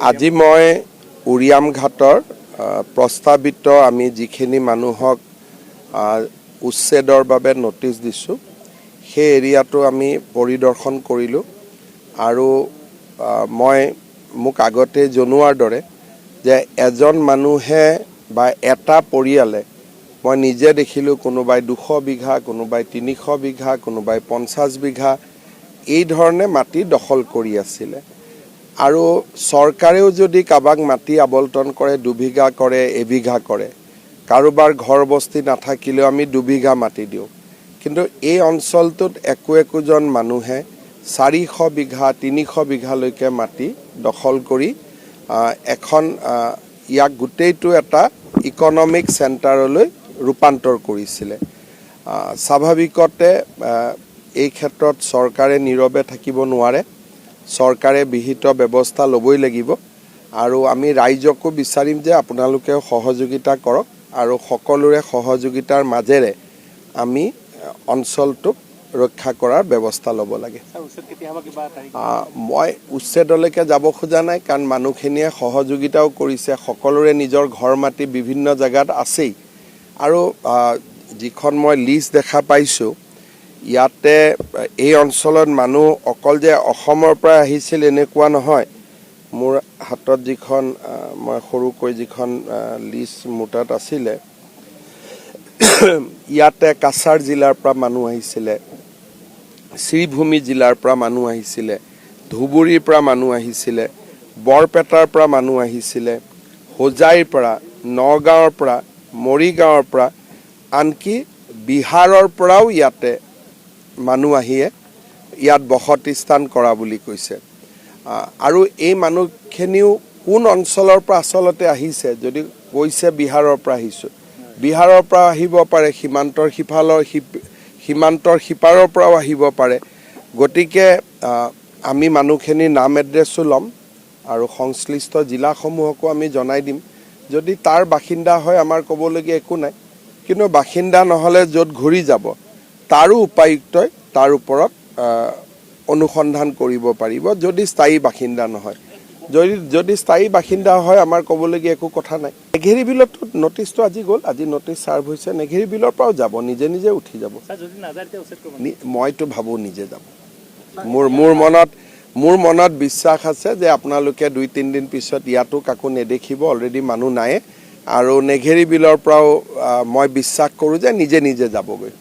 আজি মই উৰিয়াম ঘাটৰ প্ৰস্তাৱিত আমি যিখিনি মানুহক উচ্ছেদৰ বাবে নটিচ দিছোঁ সেই এৰিয়াটো আমি পৰিদৰ্শন কৰিলোঁ আৰু মই মোক আগতে জনোৱাৰ দৰে যে এজন মানুহে বা এটা পৰিয়ালে মই নিজে দেখিলোঁ কোনোবাই 200 বিঘা কোনোবাই 300 বিঘা কোনোবাই 50 বিঘা এই ধৰণে মাটি দখল কৰি আছিলে আৰু চৰকাৰেও যদি কাবাক মাটি আবলটন কৰে 2 বিঘা কৰে 1 বিঘা কৰে কাৰোবাৰ ঘৰ বস্তি নাথাকিলেও আমি 2 বিঘা মাটি দিওঁ কিন্তু এই অঞ্চলটোত একোজন মানুহে 400 বিঘা 300 বিঘালৈকে মাটি দখল কৰি এখন ইয়াক গোটেইটো এটা ইকনমিক চেণ্টাৰলৈ ৰূপান্তৰ কৰিছিলে স্বাভাৱিকতে এই ক্ষেত্ৰত চৰকাৰে নীৰৱে থাকিব নোৱাৰে চৰকাৰে বিহিত ব্যৱস্থা ল'বই লাগিব আৰু আমি ৰাইজকো বিচাৰিম যে আপোনালোকে সহযোগিতা কৰক আৰু সকলোৰে সহযোগিতাৰ মাজেৰে আমি অঞ্চলটোক ৰক্ষা কৰাৰ ব্যৱস্থা ল'ব লাগে মই উচ্ছেদলৈকে যাব খোজা নাই কাৰণ মানুহখিনিয়ে সহযোগিতাও কৰিছে সকলোৰে নিজৰ ঘৰ মাটি বিভিন্ন জেগাত আছেই আৰু যিখন মই লিষ্ট দেখা পাইছোঁ ইয়াতে এই অঞ্চলত মানুহ অকল যে অসমৰ পৰা আহিছিল এনেকুৱা নহয় মোৰ হাতত যিখন মই সৰুকৈ যিখন লিষ্ট মোৰ তাত আছিলে ইয়াতে কাছাৰ জিলাৰ পৰা মানুহ আহিছিলে শ্ৰীভূমি জিলাৰ পৰা মানুহ আহিছিলে ধুবুৰীৰ পৰা মানুহ আহিছিলে বৰপেটাৰ পৰা মানুহ আহিছিলে হোজাইৰ পৰা নগাঁৱৰ পৰা মৰিগাঁৱৰ পৰা আনকি বিহাৰৰ পৰাও ইয়াতে মানুহ আহিয়ে ইয়াত বসতি স্থান কৰা বুলি কৈছে আৰু এই মানুহখিনিও কোন অঞ্চলৰ পৰা আচলতে আহিছে যদি কৈছে বিহাৰৰ পৰা আহিছোঁ বিহাৰৰ পৰা আহিব পাৰে সীমান্তৰ সিপাৰৰ পৰাও আহিব পাৰে গতিকে আমি মানুহখিনিৰ নাম এড্ৰেছো ল'ম আৰু সংশ্লিষ্ট জিলাসমূহকো আমি জনাই দিম যদি তাৰ বাসিন্দা হয় আমাৰ ক'বলগীয়া একো নাই কিন্তু বাসিন্দা নহ'লে য'ত ঘূৰি যাব তাৰো উপায়ুক্তই তাৰ ওপৰত অনুসন্ধান কৰিব পাৰিব যদি স্থায়ী বাসিন্দা নহয় যদি স্থায়ী বাসিন্দা হয় আমাৰ ক'বলগীয়া একো কথা নাই নেঘেৰি বিলতো নটিচটো আজি গ'ল আজি নটিচ চাৰ্ভ হৈছে নেঘেৰি বিলৰ পৰাও যাব নিজে নিজে উঠি যাব মইতো ভাবোঁ নিজে যাব মোৰ মনত বিশ্বাস আছে যে আপোনালোকে 2-3 দিন পিছত ইয়াতো কাকো নেদেখিব অলৰেডি মানুহ নাই আৰু নেঘেৰি বিলৰ পৰাও মই বিশ্বাস কৰোঁ যে নিজে নিজে যাবগৈ